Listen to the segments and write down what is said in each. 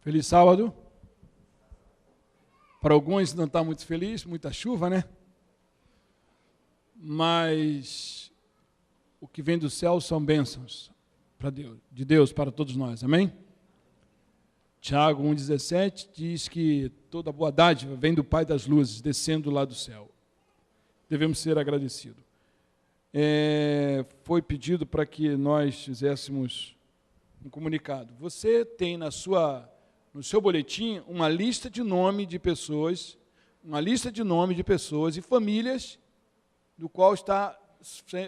Feliz sábado. Para alguns não está muito feliz, muita chuva, né? Mas o que vem do céu são bênçãos de Deus para todos nós, amém? Tiago 1,17 diz que toda boa dádiva vem do Pai das luzes, descendo lá do céu. Devemos ser agradecidos. Foi pedido para que nós fizéssemos um comunicado. Você tem no seu boletim uma lista de nome de pessoas, e famílias, do qual está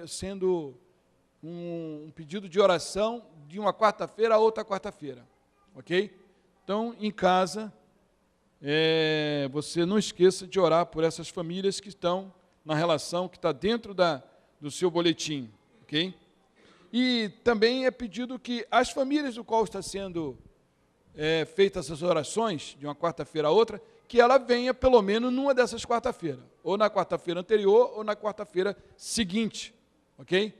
sendo um pedido de oração de uma quarta-feira a outra quarta-feira, ok? Então, em casa, você não esqueça de orar por essas famílias que estão na relação, que está dentro do seu boletim, ok? E também é pedido que as famílias do qual está sendo feitas essas orações, de uma quarta-feira a outra, que ela venha pelo menos numa dessas quarta-feiras, ou na quarta-feira anterior, ou na quarta-feira seguinte, ok?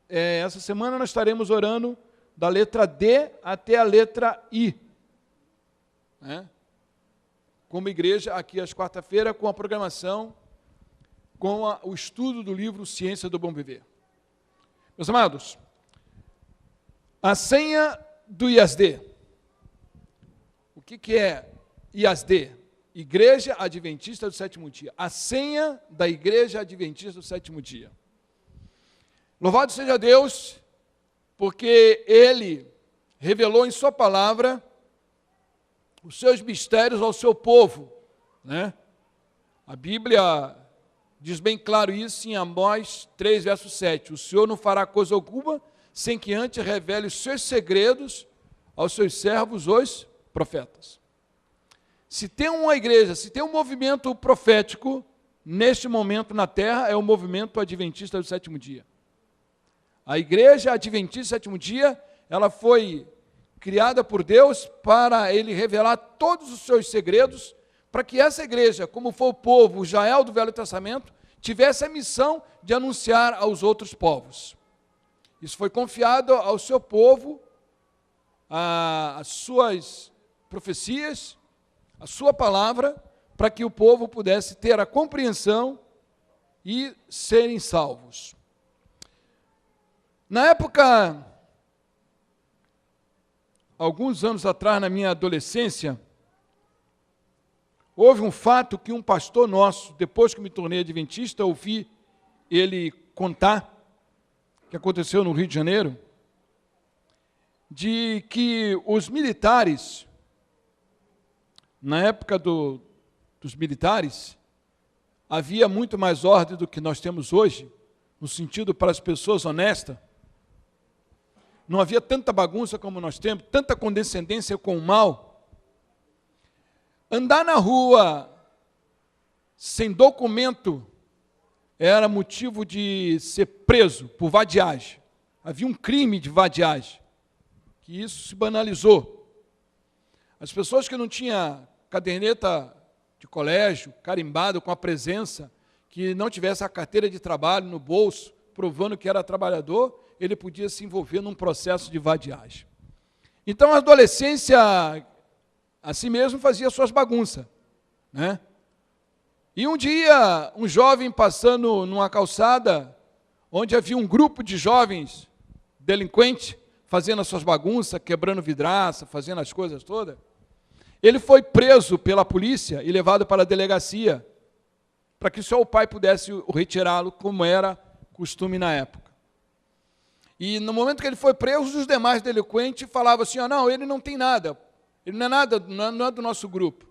Essa semana nós estaremos orando da letra D até a letra I, né? Como igreja, aqui às quarta-feiras, com a programação, com o estudo do livro Ciência do Bom Viver. Meus amados, a senha do IASD. O que é IASD? Igreja Adventista do Sétimo Dia. A senha da Igreja Adventista do Sétimo Dia. Louvado seja Deus, porque Ele revelou em sua palavra os seus mistérios ao seu povo, né? A Bíblia diz bem claro isso em Amós 3, verso 7. O Senhor não fará coisa alguma sem que antes revele os seus segredos aos seus servos, os profetas. Se tem uma igreja, se tem um movimento profético, neste momento na terra, é o movimento adventista do sétimo dia. A igreja adventista do sétimo dia, ela foi criada por Deus para Ele revelar todos os seus segredos, para que essa igreja, como foi o povo Israel do Velho Testamento, tivesse a missão de anunciar aos outros povos. Isso foi confiado ao seu povo, as suas profecias, a sua palavra, para que o povo pudesse ter a compreensão e serem salvos. Na época, alguns anos atrás, na minha adolescência, houve um fato que um pastor nosso, depois que me tornei adventista, ouvi ele contar, que aconteceu no Rio de Janeiro, de que os militares, na época dos militares, havia muito mais ordem do que nós temos hoje, no sentido para as pessoas honestas. Não havia tanta bagunça como nós temos, tanta condescendência com o mal. Andar na rua sem documento era motivo de ser preso por vadiagem. Havia um crime de vadiagem, que isso se banalizou. As pessoas que não tinham caderneta de colégio, carimbado com a presença, que não tivesse a carteira de trabalho no bolso, provando que era trabalhador, ele podia se envolver num processo de vadiagem. Então, a adolescência, assim mesmo, fazia suas bagunças, né? E um dia, um jovem passando numa calçada, onde havia um grupo de jovens delinquentes, fazendo as suas bagunças, quebrando vidraça, fazendo as coisas todas, ele foi preso pela polícia e levado para a delegacia, para que só o pai pudesse retirá-lo, como era costume na época. E no momento que ele foi preso, os demais delinquentes falavam assim, não, ele não tem nada, ele não é nada, não é do nosso grupo.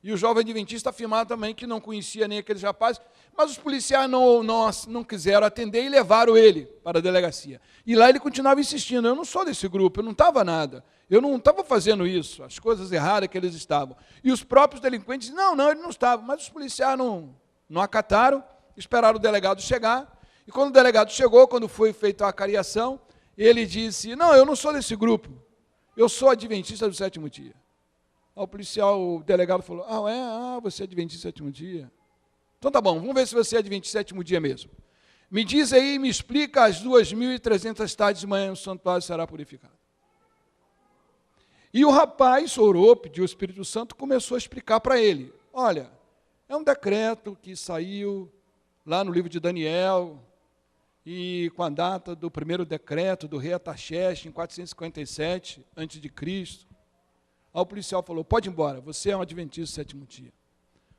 E o jovem adventista afirmava também que não conhecia nem aqueles rapazes, mas os policiais não quiseram atender e levaram ele para a delegacia. E lá ele continuava insistindo, eu não sou desse grupo, eu não estava nada, eu não estava fazendo isso, as coisas erradas que eles estavam. E os próprios delinquentes diziam, não, ele não estava, mas os policiais não acataram, esperaram o delegado chegar. E quando o delegado chegou, quando foi feita a cariação, ele disse, não, eu não sou desse grupo, eu sou adventista do sétimo dia. O delegado falou, você é adventista do sétimo dia? Então tá bom, vamos ver se você é adventista do sétimo dia mesmo. Me diz aí, me explica as 2.300 tardes de manhã o santuário será purificado. E o rapaz orou, pediu o Espírito Santo, começou a explicar para ele. Olha, é um decreto que saiu lá no livro de Daniel, e com a data do primeiro decreto do rei Artaxerxes, em 457 a.C. Aí o policial falou, pode ir embora, você é um adventista do sétimo dia.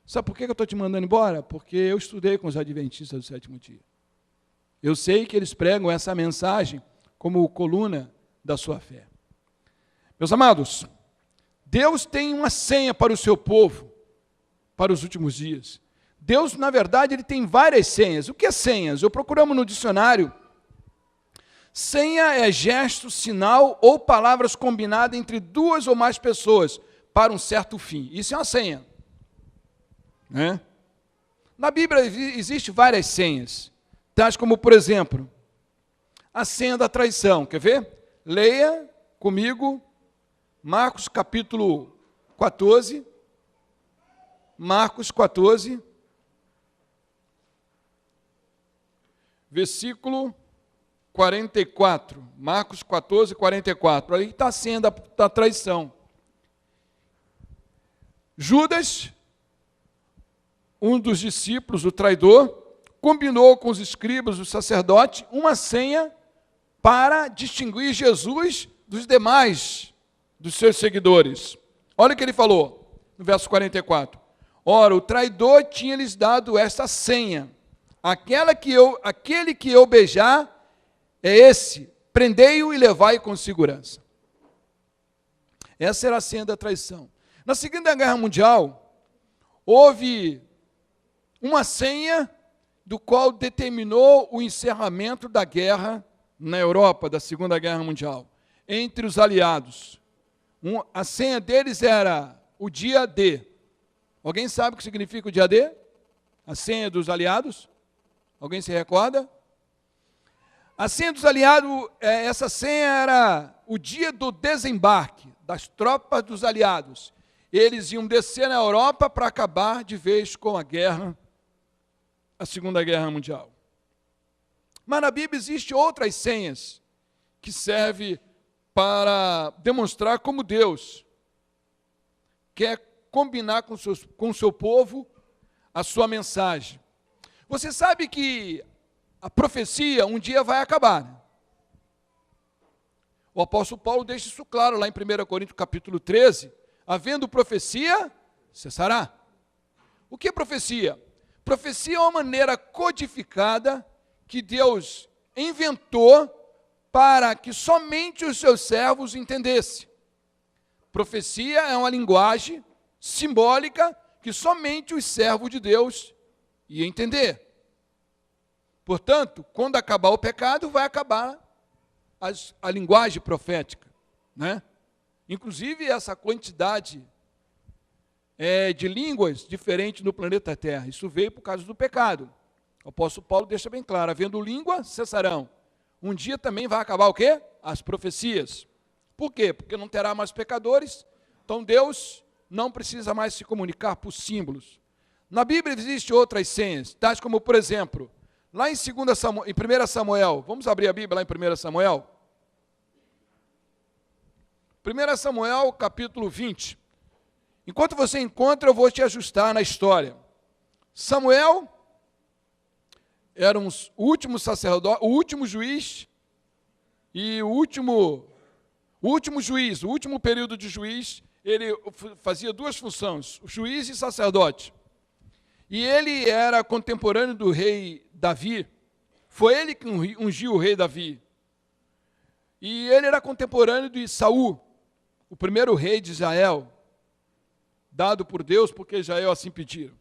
Sabe por que eu estou te mandando embora? Porque eu estudei com os adventistas do sétimo dia. Eu sei que eles pregam essa mensagem como coluna da sua fé. Meus amados, Deus tem uma senha para o seu povo, para os últimos dias. Deus, na verdade, ele tem várias senhas. O que é senhas? Eu procuramos no dicionário. Senha é gesto, sinal ou palavras combinadas entre duas ou mais pessoas para um certo fim. Isso é uma senha. Né? Na Bíblia existem várias senhas, tais como, por exemplo, a senha da traição. Quer ver? Leia comigo Marcos capítulo 14. Marcos 14, versículo 44. Marcos 14, 44. Aí está a senha da traição. Judas, um dos discípulos, o traidor, combinou com os escribas, os sacerdotes, uma senha para distinguir Jesus dos demais, dos seus seguidores. Olha o que ele falou, no verso 44. Ora, o traidor tinha lhes dado esta senha. Aquele que eu beijar é esse. Prendei-o e levai com segurança. Essa era a senha da traição. Na Segunda Guerra Mundial, houve uma senha do qual determinou o encerramento da guerra na Europa, da Segunda Guerra Mundial, entre os aliados. A senha deles era o dia D. Alguém sabe o que significa o dia D? A senha dos aliados? Alguém se recorda? A senha dos aliados, essa senha era o dia do desembarque das tropas dos aliados. Eles iam descer na Europa para acabar de vez com a guerra, a Segunda Guerra Mundial. Mas na Bíblia existem outras senhas que servem para demonstrar como Deus quer combinar com o seu povo a sua mensagem. Você sabe que a profecia um dia vai acabar. Né? O apóstolo Paulo deixa isso claro lá em 1 Coríntios capítulo 13, havendo profecia, cessará. O que é profecia? Profecia é uma maneira codificada que Deus inventou para que somente os seus servos entendessem. Profecia é uma linguagem simbólica que somente os servos de Deus iam entender. Portanto, quando acabar o pecado, vai acabar a linguagem profética. Né? Inclusive, essa quantidade de línguas diferentes no planeta Terra. Isso veio por causa do pecado. O apóstolo Paulo deixa bem claro, havendo língua, cessarão. Um dia também vai acabar o quê? As profecias. Por quê? Porque não terá mais pecadores, então Deus não precisa mais se comunicar por símbolos. Na Bíblia existem outras senhas, tais como, por exemplo, lá em 1 Samuel, vamos abrir a Bíblia lá em 1 Samuel? 1 Samuel, capítulo 20. Enquanto você encontra, eu vou te ajustar na história. Samuel era o último sacerdote, o último juiz e o último juiz, o último período de juiz, ele fazia duas funções, o juiz e sacerdote. E ele era contemporâneo do rei Davi, foi ele que ungiu o rei Davi. E ele era contemporâneo de Saul, o primeiro rei de Israel, dado por Deus, porque Israel assim pediram.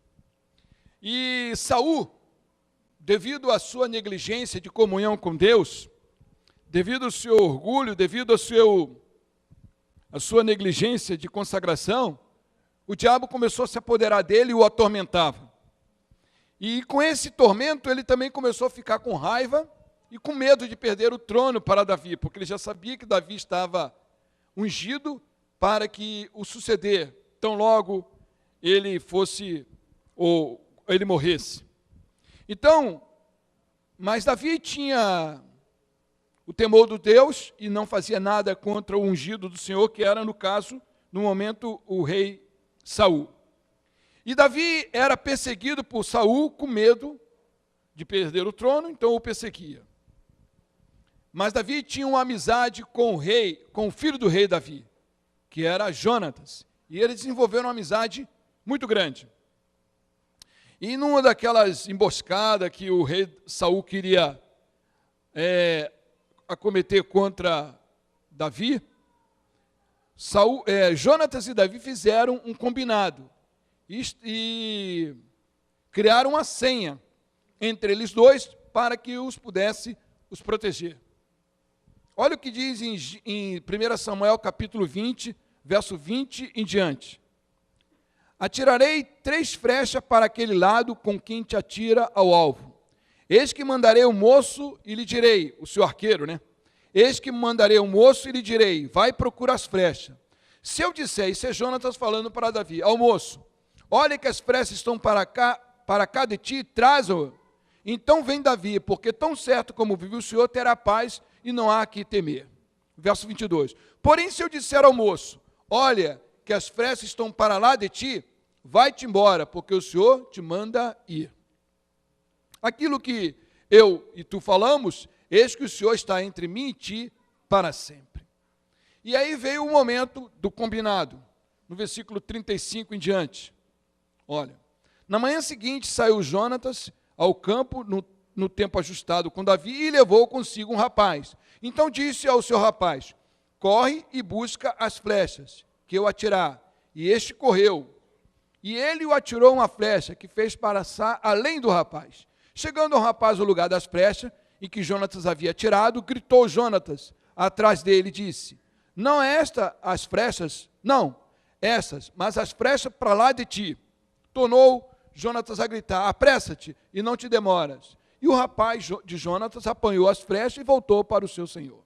E Saul, devido à sua negligência de comunhão com Deus, devido ao seu orgulho, devido à sua negligência de consagração, o diabo começou a se apoderar dele e o atormentava. E com esse tormento, ele também começou a ficar com raiva e com medo de perder o trono para Davi, porque ele já sabia que Davi estava ungido para que o suceder, tão logo ele fosse, ou ele morresse. Então, mas Davi tinha o temor do Deus e não fazia nada contra o ungido do Senhor, que era, no caso, no momento, o rei Saul. E Davi era perseguido por Saul com medo de perder o trono, então o perseguia. Mas Davi tinha uma amizade com o rei, com o filho do rei Davi, que era Jonatas. E eles desenvolveram uma amizade muito grande. E numa daquelas emboscadas que o rei Saul queria acometer contra Davi, Jonatas e Davi fizeram um combinado e criaram uma senha entre eles dois para que os pudesse os proteger. Olha o que diz em 1 Samuel capítulo 20, verso 20 em diante. Atirarei 3 flechas para aquele lado com quem te atira ao alvo. Eis que mandarei o moço e lhe direi, o seu arqueiro, né? Eis que mandarei o moço e lhe direi, vai procurar as flechas. Se eu disser, isso é Jonatas falando para Davi, ao moço, olha que as flechas estão para cá de ti, traz-o. Então vem Davi, porque tão certo como vive o Senhor, terá paz e não há que temer. Verso 22. Porém, se eu disser ao moço, olha que as flechas estão para lá de ti, vai-te embora, porque o Senhor te manda ir. Aquilo que eu e tu falamos, eis que o Senhor está entre mim e ti para sempre. E aí veio o momento do combinado, no versículo 35 em diante. Olha, na manhã seguinte saiu Jonatas ao campo no tempo ajustado com Davi e levou consigo um rapaz. Então disse ao seu rapaz, corre e busca as flechas que eu atirar. E este correu. E ele o atirou uma flecha que fez passar além do rapaz. Chegando ao rapaz ao lugar das flechas em que Jonatas havia atirado, gritou Jonatas atrás dele e disse, não é esta as flechas? Não, essas, mas as flechas para lá de ti. Tornou Jonatas a gritar, apressa-te e não te demoras. E o rapaz de Jonatas apanhou as flechas e voltou para o seu senhor.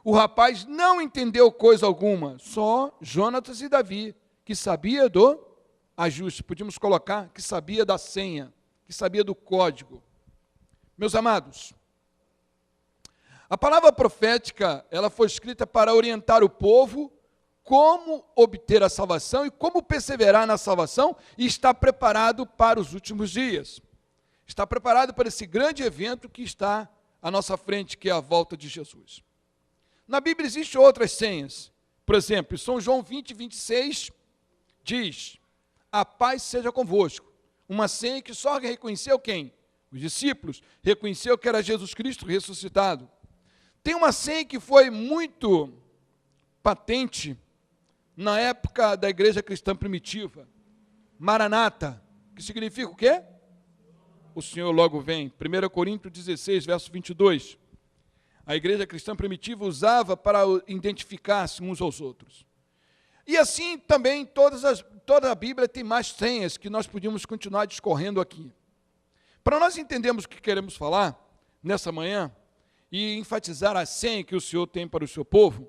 O rapaz não entendeu coisa alguma, só Jonatas e Davi, que sabia do ajuste, podíamos colocar, que sabia da senha, que sabia do código. Meus amados, a palavra profética, ela foi escrita para orientar o povo como obter a salvação e como perseverar na salvação e estar preparado para os últimos dias. Está preparado para esse grande evento que está à nossa frente, que é a volta de Jesus. Na Bíblia existem outras senhas. Por exemplo, em São João 20, 26, diz, a paz seja convosco. Uma senha que só reconheceu quem? Os discípulos. Reconheceu que era Jesus Cristo ressuscitado. Tem uma senha que foi muito patente na época da igreja cristã primitiva. Maranata, que significa o quê? O Senhor logo vem. 1 Coríntios 16, verso 22. A igreja cristã primitiva usava para identificar-se uns aos outros. E assim também toda a Bíblia tem mais senhas que nós podíamos continuar discorrendo aqui. Para nós entendermos o que queremos falar nessa manhã e enfatizar a senha que o Senhor tem para o seu povo,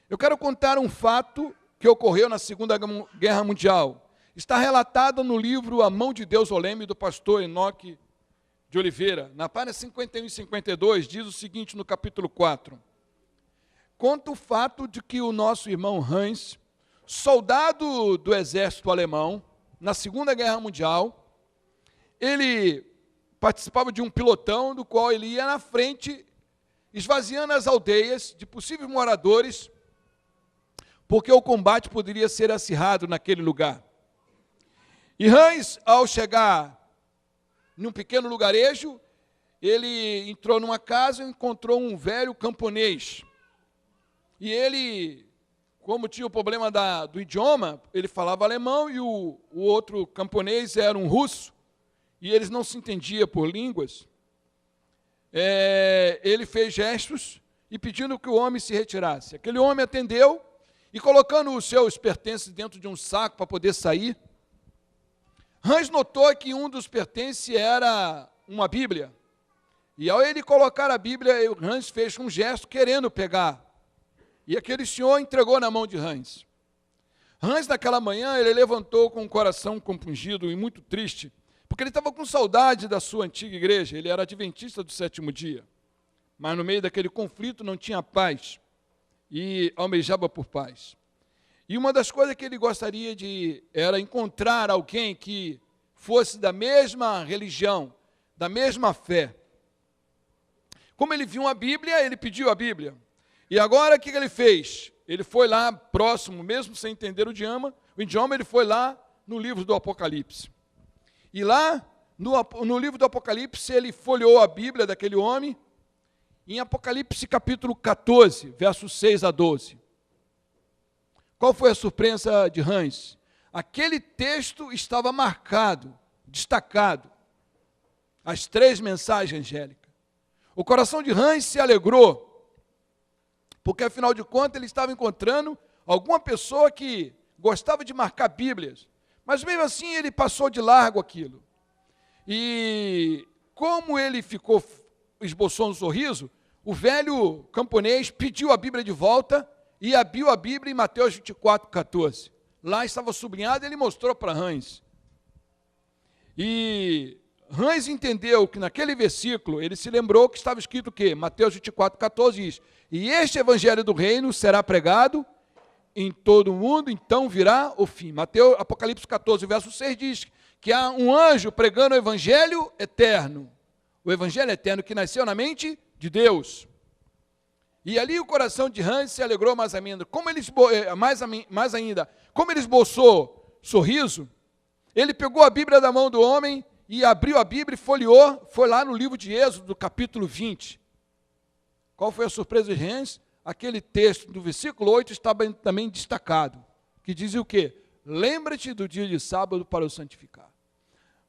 eu quero contar um fato que ocorreu na Segunda Guerra Mundial. Está relatado no livro A Mão de Deus ao Leme, do pastor Enoque de Oliveira. Na página 51 e 52, diz o seguinte no capítulo 4. Conta o fato de que o nosso irmão Hans, soldado do exército alemão, na Segunda Guerra Mundial, ele participava de um pilotão do qual ele ia na frente, esvaziando as aldeias de possíveis moradores, porque o combate poderia ser acirrado naquele lugar. E Hans, ao chegar num pequeno lugarejo, ele entrou numa casa e encontrou um velho camponês. E ele, como tinha o problema do idioma, ele falava alemão e o outro camponês era um russo, e eles não se entendiam por línguas. Ele fez gestos e pedindo que o homem se retirasse. Aquele homem atendeu e colocando os seus pertences dentro de um saco para poder sair, Hans notou que um dos pertences era uma Bíblia. E ao ele colocar a Bíblia, Hans fez um gesto querendo pegar. E aquele senhor entregou na mão de Hans. Hans, naquela manhã, ele levantou com o coração compungido e muito triste, porque ele estava com saudade da sua antiga igreja, ele era adventista do sétimo dia. mas no meio daquele conflito não tinha paz e almejava por paz. E uma das coisas que ele gostaria era encontrar alguém que fosse da mesma religião, da mesma fé. Como ele viu a Bíblia, ele pediu a Bíblia. E agora o que ele fez? Ele foi lá próximo, mesmo sem entender o idioma, ele foi lá no livro do Apocalipse. E lá, no livro do Apocalipse, ele folheou a Bíblia daquele homem, em Apocalipse capítulo 14, versos 6 a 12. Qual foi a surpresa de Hans? Aquele texto estava marcado, destacado, as 3 mensagens angélicas. O coração de Hans se alegrou, porque afinal de contas ele estava encontrando alguma pessoa que gostava de marcar Bíblias, mas mesmo assim ele passou de largo aquilo. E como ele esboçou um sorriso, o velho camponês pediu a Bíblia de volta e abriu a Bíblia em Mateus 24, 14. Lá estava sublinhado e ele mostrou para Hans. E Hans entendeu que naquele versículo, ele se lembrou que estava escrito o quê? Mateus 24, 14 diz: e este evangelho do reino será pregado em todo o mundo, então virá o fim. Apocalipse 14, verso 6 diz que há um anjo pregando o evangelho eterno. O evangelho eterno que nasceu na mente de Deus. E ali o coração de Hans se alegrou mais ainda. Como ele esboçou sorriso, ele pegou a Bíblia da mão do homem e abriu a Bíblia e folheou, foi lá no livro de Êxodo, capítulo 20. Qual foi a surpresa de Hans? Aquele texto do versículo 8 estava também destacado, que dizia o quê? Lembra-te do dia de sábado para o santificar.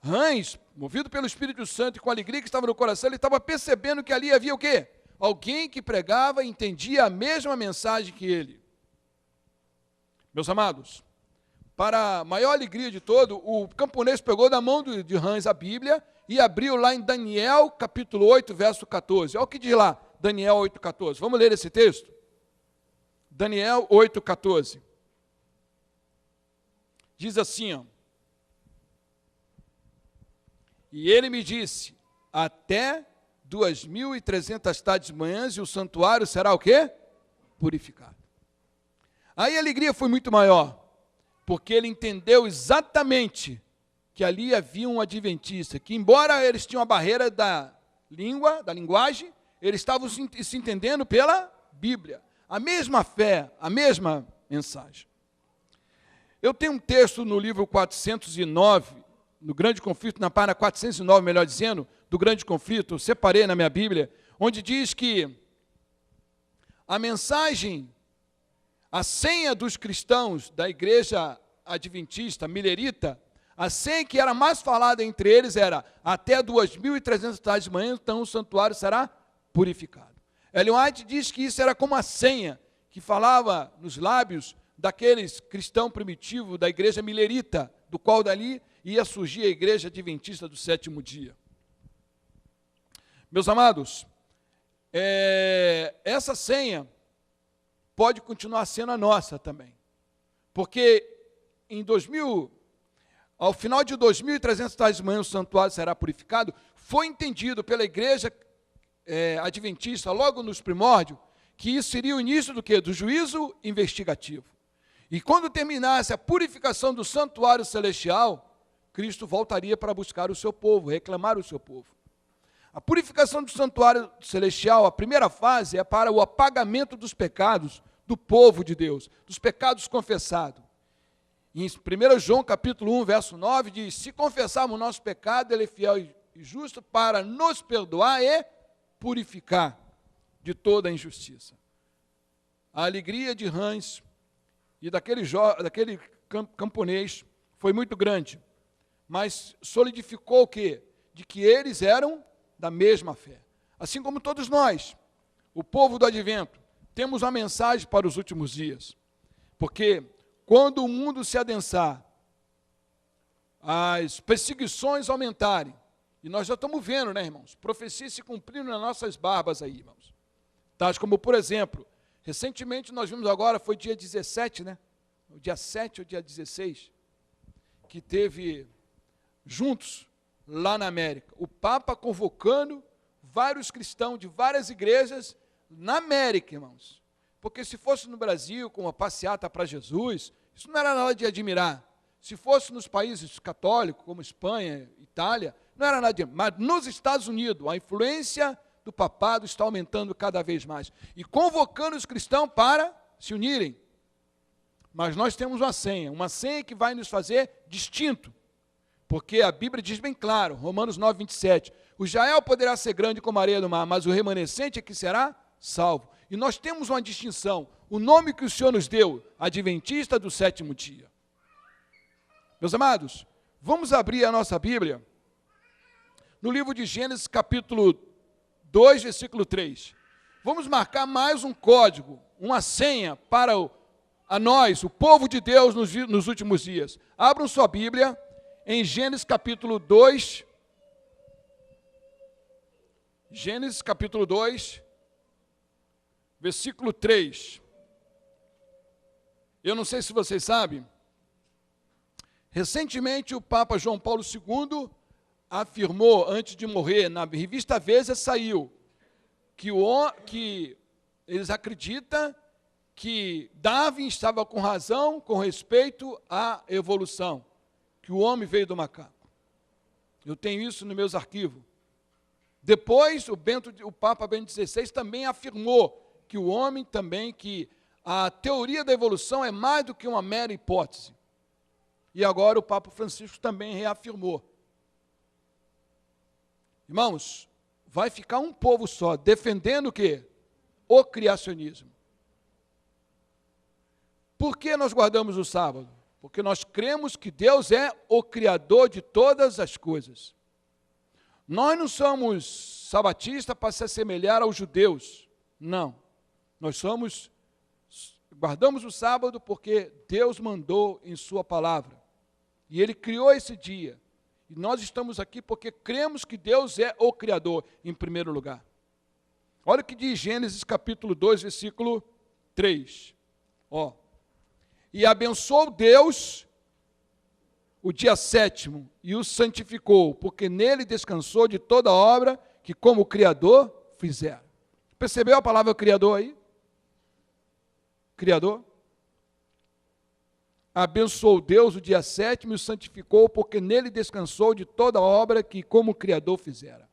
Hans, movido pelo Espírito Santo e com a alegria que estava no coração, ele estava percebendo que ali havia o quê? Alguém que pregava e entendia a mesma mensagem que ele. Meus amados, para a maior alegria de todo, o camponês pegou da mão de Hans a Bíblia e abriu lá em Daniel, capítulo 8, verso 14. Olha o que diz lá, Daniel 8, 14. Vamos ler esse texto? Daniel 8, 14. Diz assim, ó. E ele me disse, até 2.300 tardes de manhãs e o santuário será o quê? Purificado. Aí a alegria foi muito maior, porque ele entendeu exatamente que ali havia um adventista, que embora eles tinham a barreira da linguagem, eles estavam se entendendo pela Bíblia. A mesma fé, a mesma mensagem. Eu tenho um texto no livro 409, no Grande Conflito, na página 409, melhor dizendo, do Grande Conflito, eu separei na minha Bíblia, onde diz que a mensagem, a senha dos cristãos da igreja adventista, milerita, a senha que era mais falada entre eles era até 2.300 tardes de manhã, então o santuário será purificado. Ellen White diz que isso era como a senha que falava nos lábios daqueles cristãos primitivos da igreja milerita, do qual dali ia surgir a igreja adventista do 7º dia. Meus amados, essa senha pode continuar sendo a nossa também, porque ao final de 2.300 tardes de manhã o santuário será purificado, foi entendido pela igreja adventista, logo nos primórdios, que isso seria o início do quê? Do juízo investigativo. E quando terminasse a purificação do santuário celestial, Cristo voltaria para buscar o seu povo, reclamar o seu povo. A purificação do santuário celestial, a primeira fase é para o apagamento dos pecados do povo de Deus, dos pecados confessados. Em 1 João capítulo 1, verso 9, diz, se confessarmos o nosso pecado, ele é fiel e justo para nos perdoar e purificar de toda a injustiça. A alegria de Hans e daquele camponês foi muito grande, mas solidificou o quê? De que eles eram da mesma fé. Assim como todos nós, o povo do advento, temos uma mensagem para os últimos dias. Porque quando o mundo se adensar, as perseguições aumentarem, e nós já estamos vendo, né, irmãos? Profecias se cumprindo nas nossas barbas aí, irmãos. Tais como, por exemplo, recentemente nós vimos agora, foi dia 17, né? O dia 7 ou dia 16, que teve juntos, lá na América, o Papa convocando vários cristãos de várias igrejas na América, irmãos. Porque se fosse no Brasil, com uma passeata para Jesus, isso não era nada de admirar. Se fosse nos países católicos, como Espanha, Itália, não era nada de admirar. Mas nos Estados Unidos, a influência do papado está aumentando cada vez mais. E convocando os cristãos para se unirem. Mas nós temos uma senha que vai nos fazer distinto. Porque a Bíblia diz bem claro, Romanos 9, 27, o Israel poderá ser grande como a areia do mar, mas o remanescente é que será salvo. E nós temos uma distinção, o nome que o Senhor nos deu, Adventista do sétimo dia. Meus amados, vamos abrir a nossa Bíblia no livro de Gênesis, capítulo 2, versículo 3. Vamos marcar mais um código, uma senha para a nós, o povo de Deus, nos últimos dias. Abram sua Bíblia em Gênesis, capítulo 2. Gênesis, capítulo 2, versículo 3. Eu não sei se vocês sabem, recentemente o Papa João Paulo II afirmou, antes de morrer, na revista Veja saiu, que eles acreditam que Darwin estava com razão com respeito à evolução, que o homem veio do macaco. Eu tenho isso nos meus arquivos. Depois, o Papa Bento XVI também afirmou que o homem também, que a teoria da evolução é mais do que uma mera hipótese. E agora o Papa Francisco também reafirmou. Irmãos, vai ficar um povo só, defendendo o quê? O criacionismo. Por que nós guardamos o sábado? Porque nós cremos que Deus é o Criador de todas as coisas. Nós não somos sabatistas para se assemelhar aos judeus. Não. Nós guardamos o sábado porque Deus mandou em sua palavra. E Ele criou esse dia. E nós estamos aqui porque cremos que Deus é o Criador, em primeiro lugar. Olha o que diz Gênesis capítulo 2, versículo 3. E abençoou Deus o dia sétimo e o santificou, porque nele descansou de toda a obra que como Criador fizera. Percebeu a palavra Criador aí? Criador? Abençoou Deus o dia sétimo e o santificou, porque nele descansou de toda a obra que como Criador fizera.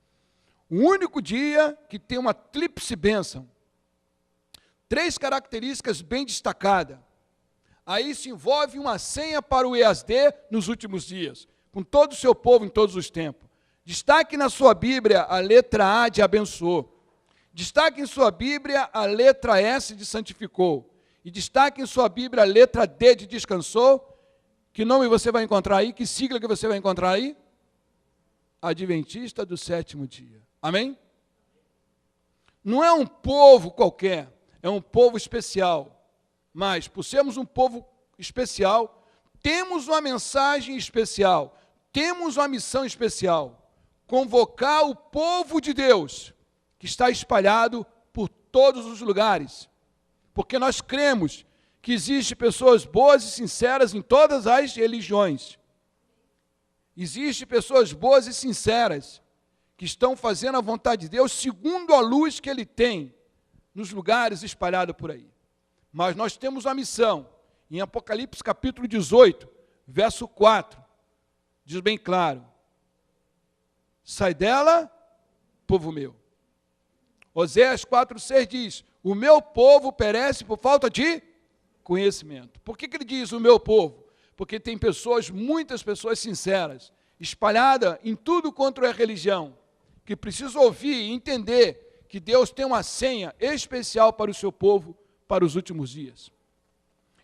O único dia que tem uma tríplice bênção. 3 características bem destacadas. Aí se envolve uma senha para o EASD nos últimos dias, com todo o seu povo em todos os tempos. Destaque na sua Bíblia a letra A de abençoou. Destaque em sua Bíblia a letra S de santificou. E destaque em sua Bíblia a letra D de descansou. Que nome você vai encontrar aí? Que sigla que você vai encontrar aí? Adventista do sétimo dia. Amém? Não é um povo qualquer, é um povo especial. Mas, por sermos um povo especial, temos uma mensagem especial, temos uma missão especial, convocar o povo de Deus, que está espalhado por todos os lugares, porque nós cremos que existem pessoas boas e sinceras em todas as religiões. Existem pessoas boas e sinceras, que estão fazendo a vontade de Deus, segundo a luz que Ele tem, nos lugares espalhados por aí. Mas nós temos uma missão, em Apocalipse capítulo 18, verso 4, diz bem claro, sai dela, povo meu. Oséias 4:6 diz, o meu povo perece por falta de conhecimento. Por que ele diz o meu povo? Porque tem muitas pessoas sinceras, espalhadas em tudo quanto é religião, que precisam ouvir e entender que Deus tem uma senha especial para o seu povo, para os últimos dias.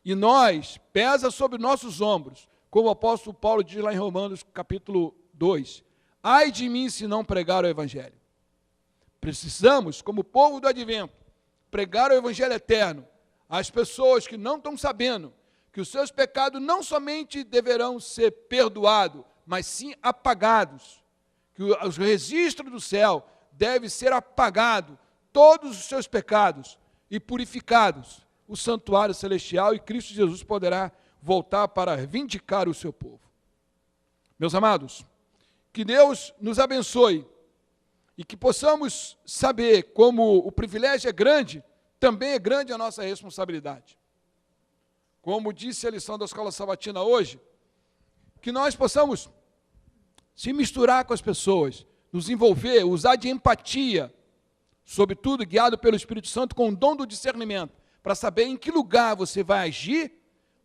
E pesa sobre nossos ombros, como o apóstolo Paulo diz lá em Romanos capítulo 2, ai de mim se não pregar o Evangelho. Precisamos, como povo do Advento, pregar o Evangelho eterno às pessoas que não estão sabendo que os seus pecados não somente deverão ser perdoados, mas sim apagados, que os registros do céu devem ser apagados, todos os seus pecados, e purificados, o santuário celestial, e Cristo Jesus poderá voltar para vindicar o seu povo. Meus amados, que Deus nos abençoe e que possamos saber como o privilégio é grande, também é grande a nossa responsabilidade. Como disse a lição da Escola Sabatina hoje, que nós possamos se misturar com as pessoas, nos envolver, usar de empatia, sobretudo guiado pelo Espírito Santo com o dom do discernimento, para saber em que lugar você vai agir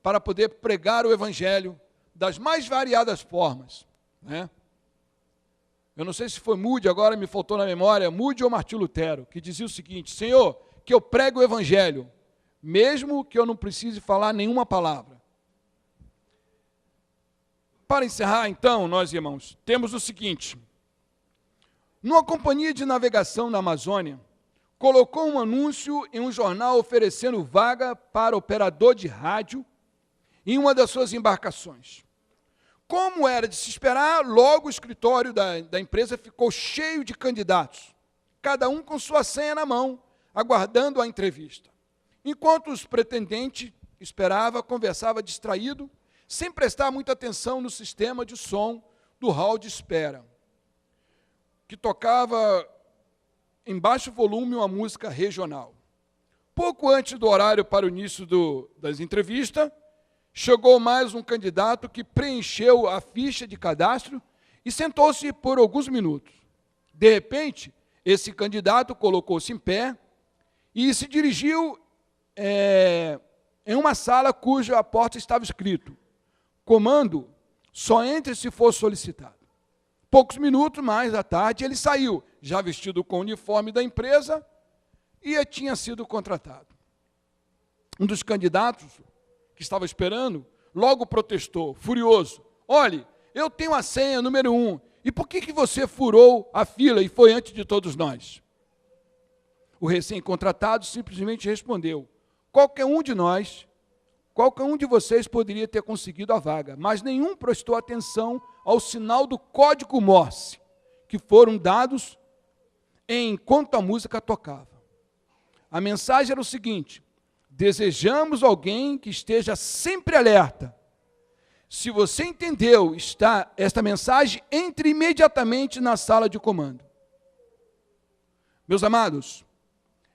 para poder pregar o Evangelho das mais variadas formas, né? Eu não sei se foi Moody, agora me faltou na memória, Moody ou Martinho Lutero, que dizia o seguinte: Senhor, que eu pregue o Evangelho, mesmo que eu não precise falar nenhuma palavra. Para encerrar, então, nós, irmãos, temos o seguinte: numa companhia de navegação na Amazônia, colocou um anúncio em um jornal oferecendo vaga para operador de rádio em uma das suas embarcações. Como era de se esperar, logo o escritório da empresa ficou cheio de candidatos, cada um com sua senha na mão, aguardando a entrevista. Enquanto os pretendentes esperavam, conversava distraído, sem prestar muita atenção no sistema de som do hall de espera, que tocava em baixo volume uma música regional. Pouco antes do horário para o início das entrevistas, chegou mais um candidato que preencheu a ficha de cadastro e sentou-se por alguns minutos. De repente, esse candidato colocou-se em pé e se dirigiu em uma sala cuja porta estava escrito: comando, só entre se for solicitado. Poucos minutos mais à tarde, ele saiu, já vestido com o uniforme da empresa, e tinha sido contratado. Um dos candidatos que estava esperando, logo protestou, furioso: olhe, eu tenho a senha número 1, e por que você furou a fila e foi antes de todos nós? O recém-contratado simplesmente respondeu: qualquer um de vocês poderia ter conseguido a vaga, mas nenhum prestou atenção ao sinal do código Morse, que foram dados enquanto a música tocava. A mensagem era o seguinte: desejamos alguém que esteja sempre alerta. Se você entendeu esta mensagem, entre imediatamente na sala de comando. Meus amados,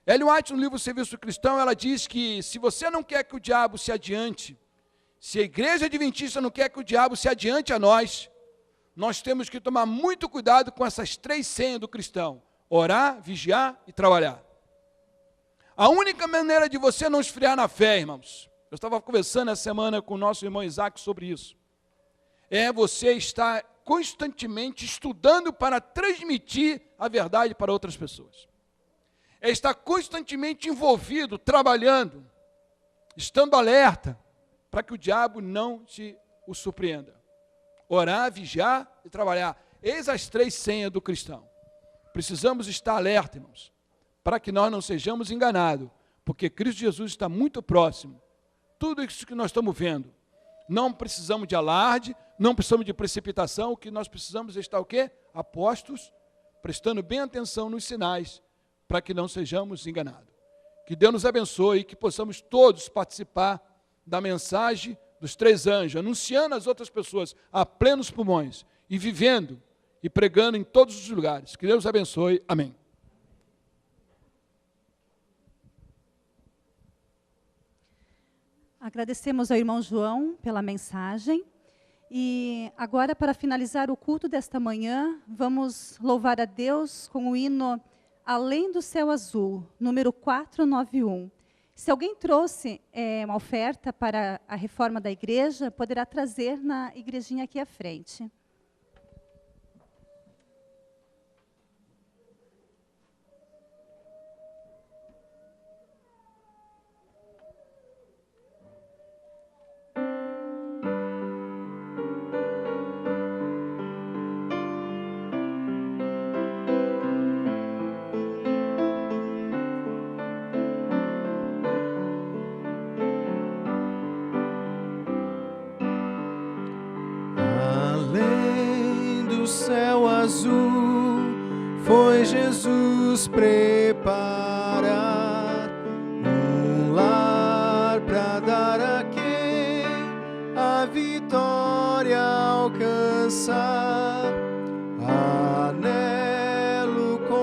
Ellen White, no livro Serviço Cristão, ela diz que se você não quer que o diabo se adiante, se a igreja adventista não quer que o diabo se adiante a nós temos que tomar muito cuidado com essas 3 senhas do cristão: orar, vigiar e trabalhar. A única maneira de você não esfriar na fé, irmãos, eu estava conversando essa semana com o nosso irmão Isaac sobre isso, é você estar constantemente estudando para transmitir a verdade para outras pessoas. É estar constantemente envolvido, trabalhando, estando alerta, para que o diabo não o surpreenda. Orar, vigiar e trabalhar. Eis as 3 senhas do cristão. Precisamos estar alerta, irmãos, para que nós não sejamos enganados, porque Cristo Jesus está muito próximo. Tudo isso que nós estamos vendo, não precisamos de alarde, não precisamos de precipitação, o que nós precisamos é estar o quê? Apostos, prestando bem atenção nos sinais, para que não sejamos enganados. Que Deus nos abençoe e que possamos todos participar da mensagem dos 3 anjos, anunciando às outras pessoas a plenos pulmões e vivendo e pregando em todos os lugares. Que Deus nos abençoe. Amém. Agradecemos ao irmão João pela mensagem. E agora, para finalizar o culto desta manhã, vamos louvar a Deus com o hino Além do Céu Azul, número 491. Se alguém trouxe uma oferta para a reforma da igreja, poderá trazer na igrejinha aqui à frente. Céu azul, foi Jesus preparar um lar para dar a quem a vitória alcançar. Anelo com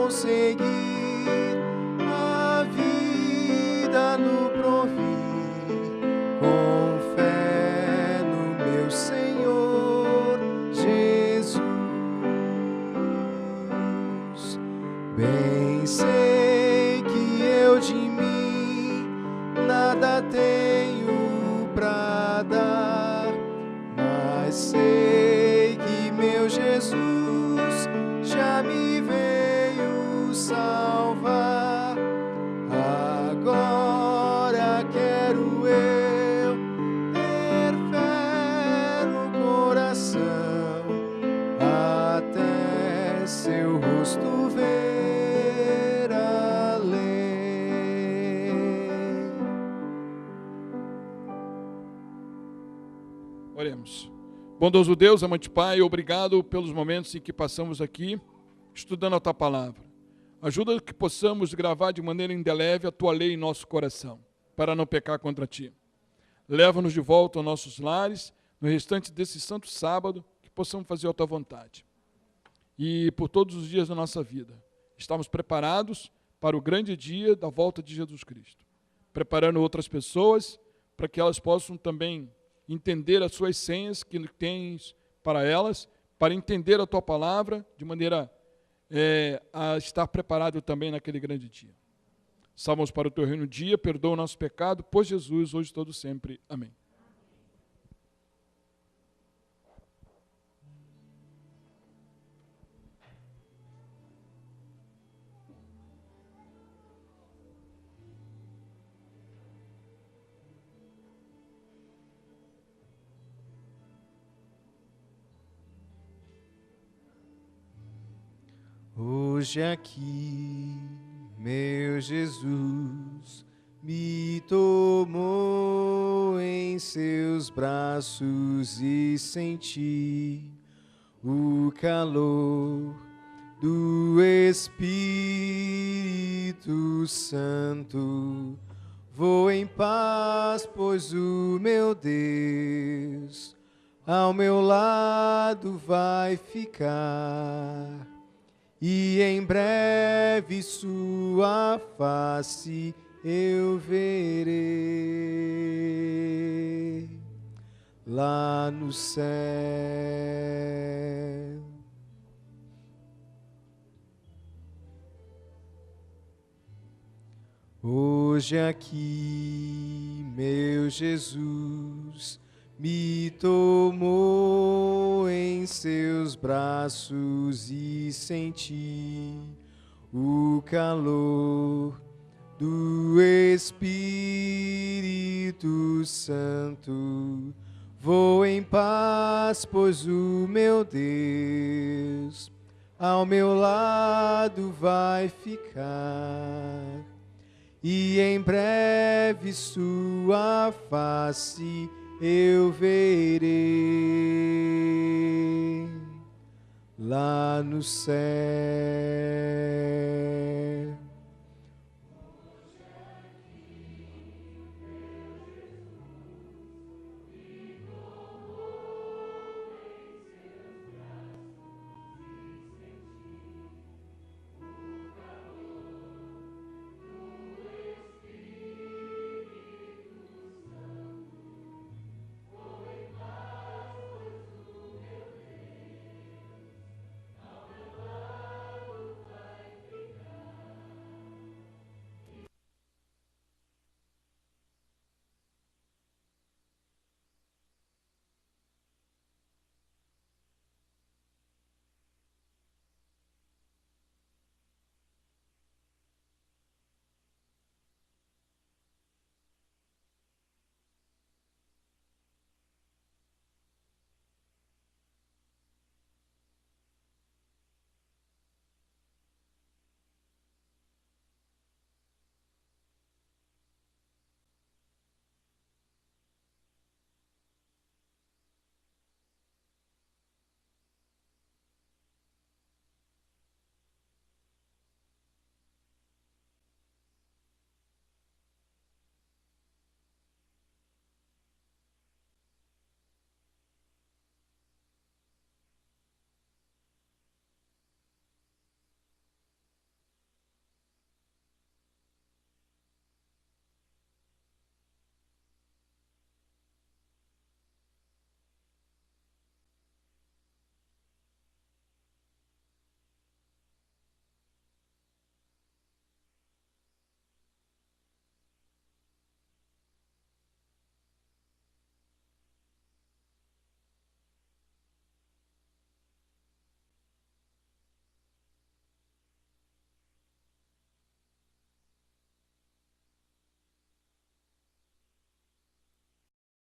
Oremos. Bondoso Deus, amante Pai, obrigado pelos momentos em que passamos aqui estudando a Tua Palavra. Ajuda que possamos gravar de maneira indelével a Tua lei em nosso coração, para não pecar contra Ti. Leva-nos de volta aos nossos lares, no restante desse santo sábado, que possamos fazer a Tua vontade. E por todos os dias da nossa vida, estamos preparados para o grande dia da volta de Jesus Cristo. Preparando outras pessoas para que elas possam também entender as suas senhas que tens para elas, para entender a Tua Palavra de maneira a estar preparado também naquele grande dia. Salmos para o Teu reino dia, perdoa o nosso pecado, por Jesus, hoje e todo sempre. Amém. Hoje aqui, meu Jesus me tomou em seus braços e senti o calor do Espírito Santo. Vou em paz, pois o meu Deus ao meu lado vai ficar. E em breve sua face eu verei lá no céu. Hoje aqui, meu Jesus me tomou em seus braços e senti o calor do Espírito Santo. Vou em paz, pois o meu Deus ao meu lado vai ficar. E em breve sua face eu verei lá no céu.